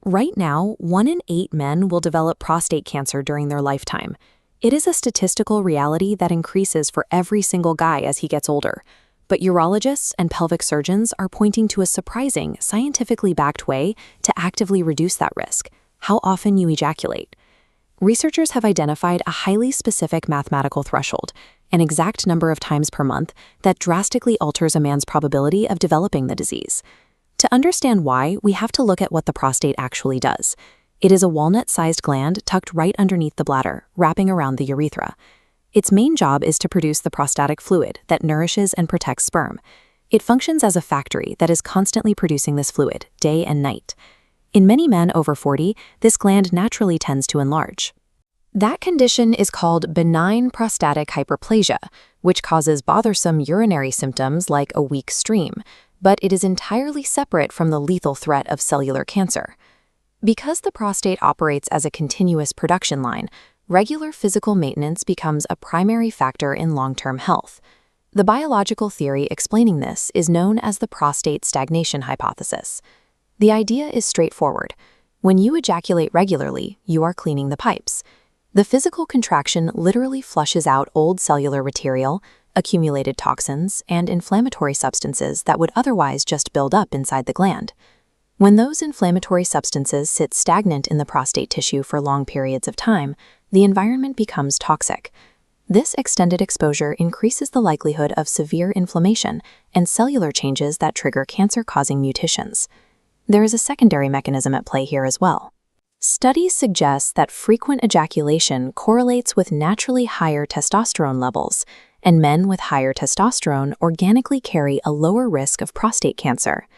Right now, 1 in 8 men will develop prostate cancer during their lifetime. It is a statistical reality that increases for every single guy as he gets older. But urologists and pelvic surgeons are pointing to a surprising, scientifically backed way to actively reduce that risk: how often you ejaculate. Researchers have identified a highly specific mathematical threshold, an exact number of times per month, that drastically alters a man's probability of developing the disease. To understand why, we have to look at what the prostate actually does. It is a walnut-sized gland tucked right underneath the bladder, wrapping around the urethra. Its main job is to produce the prostatic fluid that nourishes and protects sperm. It functions as a factory that is constantly producing this fluid, day and night. In many men over 40, this gland naturally tends to enlarge. That condition is called benign prostatic hyperplasia, which causes bothersome urinary symptoms like a weak stream, but it is entirely separate from the lethal threat of cellular cancer. Because the prostate operates as a continuous production line, regular physical maintenance becomes a primary factor in long-term health. The biological theory explaining this is known as the prostate stagnation hypothesis. The idea is straightforward. When you ejaculate regularly, you are cleaning the pipes. The physical contraction literally flushes out old cellular material, accumulated toxins, and inflammatory substances that would otherwise just build up inside the gland. When those inflammatory substances sit stagnant in the prostate tissue for long periods of time, the environment becomes toxic. This extended exposure increases the likelihood of severe inflammation and cellular changes that trigger cancer-causing mutations. There is a secondary mechanism at play here as well. Studies suggest that frequent ejaculation correlates with naturally higher testosterone levels, and men with higher testosterone organically carry a lower risk of prostate cancer.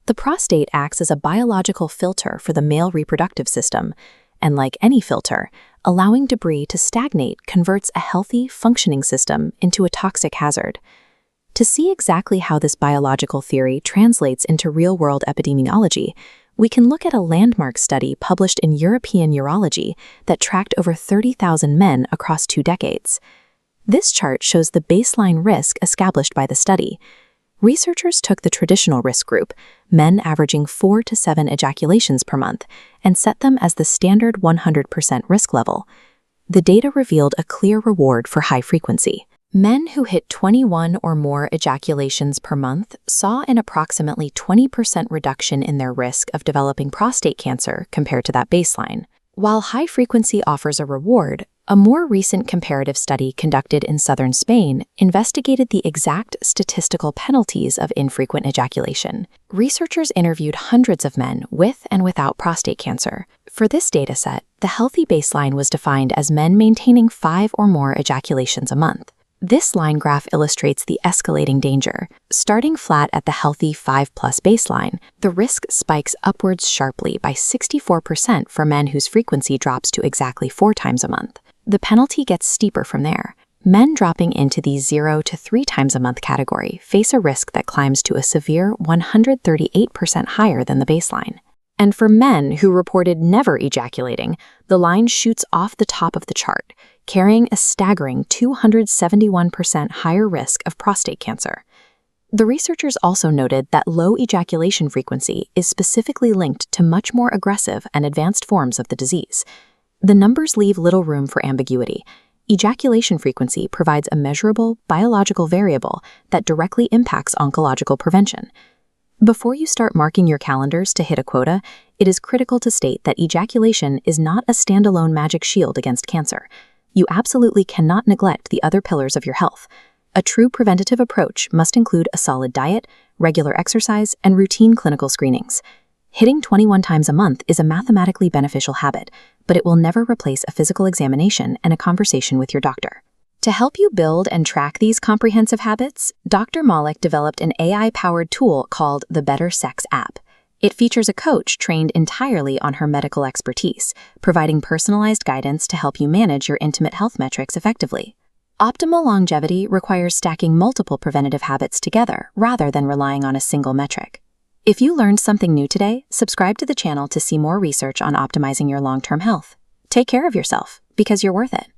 The prostate acts as a biological filter for the male reproductive system, and like any filter, allowing debris to stagnate converts a healthy, functioning system into a toxic hazard. To see exactly how this biological theory translates into real-world epidemiology, we can look at a landmark study published in European Urology that tracked over 30,000 men across 2 decades. This chart shows the baseline risk established by the study. Researchers took the traditional risk group, men averaging 4 to 7 ejaculations per month, and set them as the standard 100% risk level. The data revealed a clear reward for high frequency. Men who hit 21 or more ejaculations per month saw an approximately 20% reduction in their risk of developing prostate cancer compared to that baseline. While high frequency offers a reward, a more recent comparative study conducted in southern Spain investigated the exact statistical penalties of infrequent ejaculation. Researchers interviewed hundreds of men with and without prostate cancer. For this dataset, the healthy baseline was defined as men maintaining 5 or more ejaculations a month. This line graph illustrates the escalating danger. Starting flat at the healthy 5+ baseline, the risk spikes upwards sharply by 64% for men whose frequency drops to exactly 4 times a month. The penalty gets steeper from there. Men dropping into the 0 to 3 times a month category face a risk that climbs to a severe 138% higher than the baseline. And for men who reported never ejaculating, the line shoots off the top of the chart, carrying a staggering 271% higher risk of prostate cancer. The researchers also noted that low ejaculation frequency is specifically linked to much more aggressive and advanced forms of the disease. The numbers leave little room for ambiguity. Ejaculation frequency provides a measurable biological variable that directly impacts oncological prevention. Before you start marking your calendars to hit a quota, it is critical to state that ejaculation is not a standalone magic shield against cancer. You absolutely cannot neglect the other pillars of your health. A true preventative approach must include a solid diet, regular exercise, and routine clinical screenings. Hitting 21 times a month is a mathematically beneficial habit, but it will never replace a physical examination and a conversation with your doctor. To help you build and track these comprehensive habits, Dr. Malik developed an AI-powered tool called the Better Sex app. It features a coach trained entirely on her medical expertise, providing personalized guidance to help you manage your intimate health metrics effectively. Optimal longevity requires stacking multiple preventative habits together rather than relying on a single metric. If you learned something new today, subscribe to the channel to see more research on optimizing your long-term health. Take care of yourself, because you're worth it.